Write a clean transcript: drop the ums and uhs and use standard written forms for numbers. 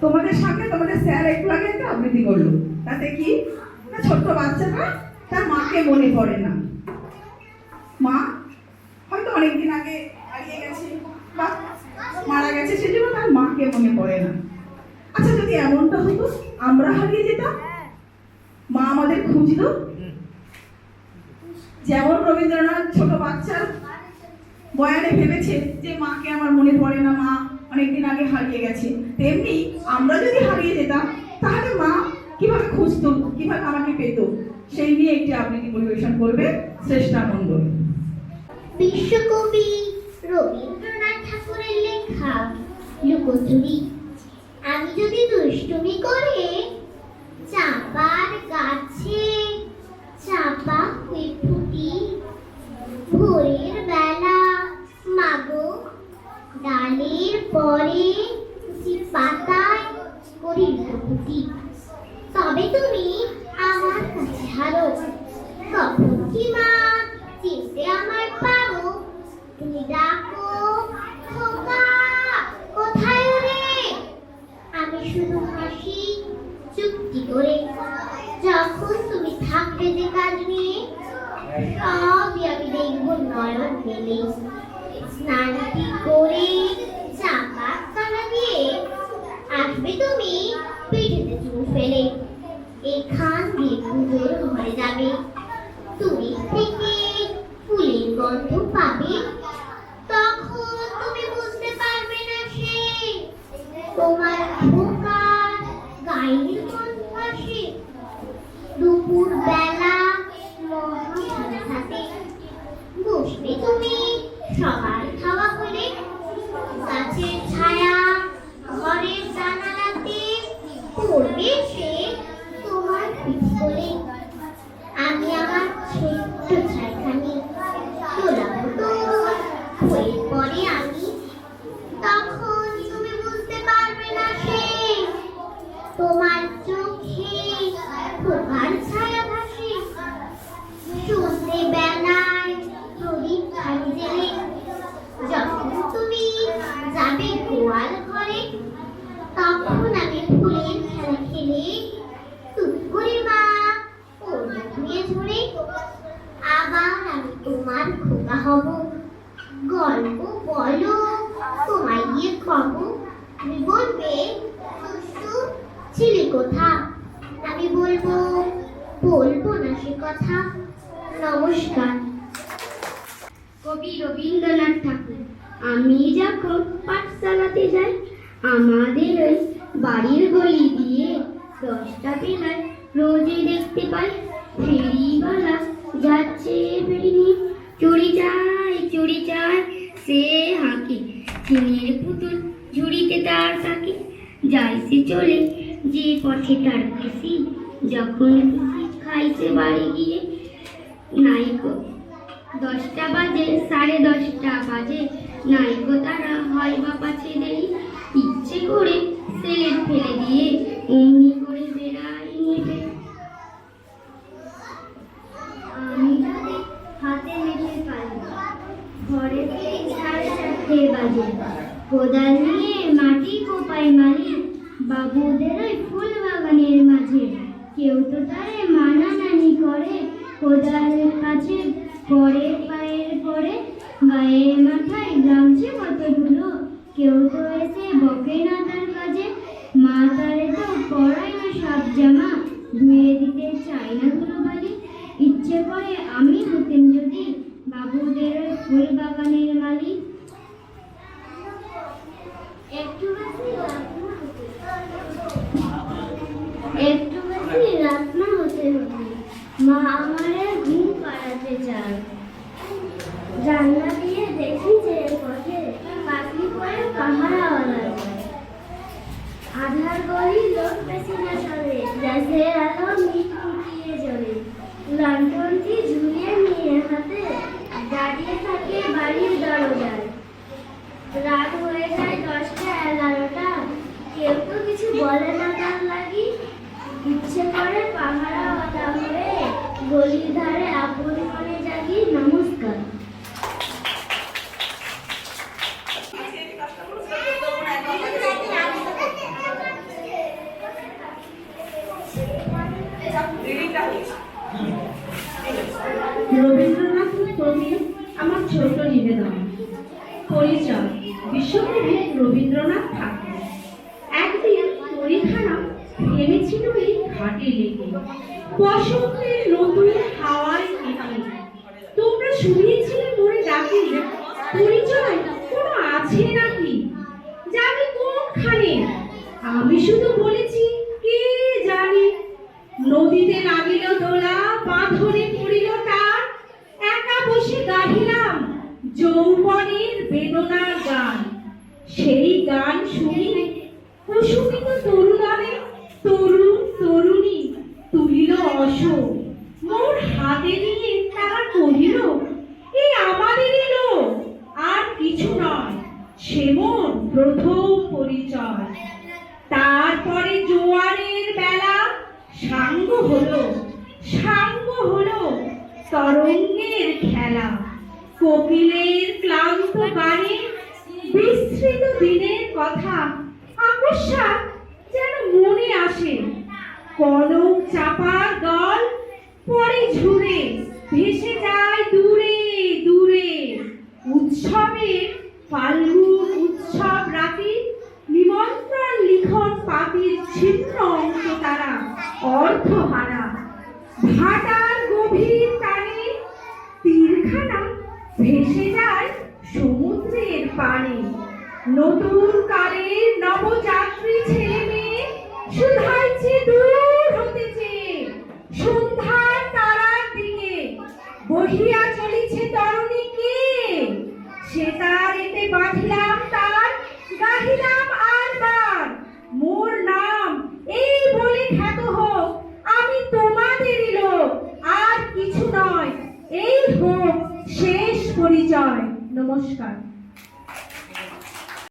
তোমাদের সামনে তোমাদের স্যার একটু আগে একটা আবৃত্তি করলো, তাতে কি না ছোট্ট বাচ্চাটা তার মাকে মনে পড়ে না। মা হয়তো অনেকদিন আগে হারিয়ে গেছে বা মারা গেছে, সেজন্য তার মাকে মনে পড়ে না। আচ্ছা, যদি এমনটা হতো আমরা হারিয়ে যেতাম, মা আমাদের খুঁজলো, যেমন রবীন্দ্রনাথ ছোট বাচ্চার বয়ানে ভেবেছে যে মাকে আমার মনে পড়ে না, মা অনেকদিন আগে হারিয়ে গেছে, তেমনি আমরা যদি হারিয়ে যেতাম তাহলে মা কিভাবে খুঁজতো, কিভাবে আমাকে পেত, সেই নিয়ে একটি আবৃত্তি পরিবেশন করবে শ্রেষ্ঠা মণ্ডল। বিশ্বকবি রবীন্দ্রনাথ ঠাকুরের লেখা লুকোচুরি। আমি যদি দুষ্টুমি করে চাপার গাছে চাপা হয়ে ফুটি, ভোরের বেলা মাগো ডালের পরে পাতায় করি লুকোচুরি, তবে তুমি আমার কাছে হারো। কখন কি মা চিনতে আমার পারো, তুমি ডাকো খোকা কোথায় রে, আমি শুধু হাসি চুপটি করে। যখন তুমি থাকবে যে কাজ নিয়ে, সবই আমি দেখবো নয়ন মেলে। স্নানটি করে চাপা কানা দিয়ে আসবে তুমি পিঠেতে চুল ফেলে, এখান দিয়ে পুজোর ঘরে যাবে, তুমি থেকে ফুলের গন্ধ পাবে, তখন তুমি বুঝতে পারবে না সে তোমার খোকার গায়ের গন্ধ আসে। দুপুর বেলা মহাখানা হাতে বসবে তুমি সবার খাওয়া হলে, গাছের ছায়া ঘরের জানালাতে পড়বে সে তোমার পিঠ কোলে। আমি আমার ছোট্ট ছাইখানি তোলাবো তোর বইয়ের পরে আমি, তখন তুমি বুঝতে পারবে না সে তোমার চোখে খোকার ছায়া ভাসে। সন্ধে বেলায় প্রদীপ খালি জেলে যখন তুমি যাবে গোয়াল ঘরে, তখন আমি ফুলের খেলা খেলে টুক করে মা ওড়না ধুয়ে ধরে আবার আমি তোমার খোকা হব। গল্প বলো তোমায় গিয়ে কব, তুমি বলবে দুষ্টু ছিলি কোথা, আমি বলবো বলবো না সে কথা। নমস্কার। কবি রবীন্দ্রনাথ ঠাকুর। আমি যখন পাঠশালাতে যাই, আমাদের ওই বাড়ির গলি দিয়ে 10টা বেলায় রোজই দেখতে পাই ফেরিওয়ালা যাচ্ছে ফেরি নিয়ে। চুরি চাই সে হাঁকে, চিনির পুতুল ঝুড়িতে তার থাকে, যায় সে চলে যে পথে তার খুশি, যখন খুশি খাইছে বাড়ি গিয়ে। নাইকো 10টা বাজে 10:30 বাজে, নাইকো তারা হয় বা পাছে দেরি, ইচ্ছে করে সেলেট ফেলে দিয়ে অমনি করে বেড়াই নেবে। আমি যদি হাতে মেখে পাই ঘরে ফিরি 4:30 বাজে, কোদাল নিয়ে মাটি কোপাই মালি বাবুদের ওই ফুল বাগানের মাঝে। কেউ তো তারে মানানানি করে, কোদালের কাছে পরে পায়ের পরে, গায়ে মাথায় গ্রামছে কতগুলো, কেউ তো এসে বকে না তার কাজে। মা তারে তো পরায় না সব জামা, ধুয়ে দিতে চাই না ধুলোবালি। ইচ্ছে করে আমি হতেন যদি বাবুদের ওই ফুল বাগানের মালিক। একটু বেশি রাত না হতে হতে মা আমারে ঘুম পাড়াতে চায়। জানলা দিয়ে দেখি যে পথে পাখি পড়ে পাহারাওয়ালা যায়। আধার গলি লোক বেশি না চলে, গ্যাসের আলো মিটমিটিয়ে জ্বলে। লণ্ঠনটি ঝুলিয়ে নিয়ে হাতে দাঁড়িয়ে থাকে বাড়ির দরজায়। রাত হয়ে যায় 10টা 11টা, কেউ তো কিছু বলে না তার লাগি। ইচ্ছে করে পাহারাওয়ালা হয়ে গলির ধারে আপন মনে জাগি। নমস্কার। আজকে এই কাজটা পুরস্কার করতে হবে না, একদম রবীন্দ্রনাথ ঠাকুর। একদিন তরিখানা থেমেছিল এই ঘাটে লেগে, বসন্তের নতুন হাওয়ায় কেটে। তোমরা শুনিয়েছিলে মোরে ডাকি, পরিচয় কোনো আছে নাকি? যাবে কোনখানে? আমি শুধু বলেছি কে জানে। নদীতে লাগিল দোলা, বাঁধনে পড়িল টান, একা বসে গাহিলাম যৌবনের বেদনার গান। সেই গান শুনি প্রসূতিত তরুণারে, তরুণ তরুণী তুলিল অশোক, মোর হাতে নিয়ে তারা কহিল এই আমাদেরই লোক, আর কিছু নয়, সে মোর প্রথম পরিচয়। তারপরে জোয়ারের বেলা সাঙ্গ হলো, সাঙ্গ হলো তরঙ্গের খেলা। কোকিলের ক্লান্ত গানে বিস্মৃত দিনের কথা আকস্মাৎ যেন মনে আসে। কনক চাপার দল পরে ঝুরে ভেসে যায় দূরে দূরে। উৎসবে ফাল্গুন উৎসব রাতে নিমন্ত্রণ লিখন পাতির ছিন্ন অংশ তারা অর্থহারা। ভাটার গভীর টানে তীরখানা ভেসে যায় সমুদ্রের পানে। নতুন কালের নবযাত্রী ছেলে মেয়ে শুধাইছে দূর হতেছে সন্ধ্যার তারার দিকে। বহিয়া চলিছে তরুণী কে, সে তার এতে বাঁধিলাম তার, গাহিলাম আর বার মোর নাম এই বলে খ্যাত হোক, আমি তোমাদেরই লোক, আর কিছু নয়, এই হোক শেষ পরিচয়। নমস্কার।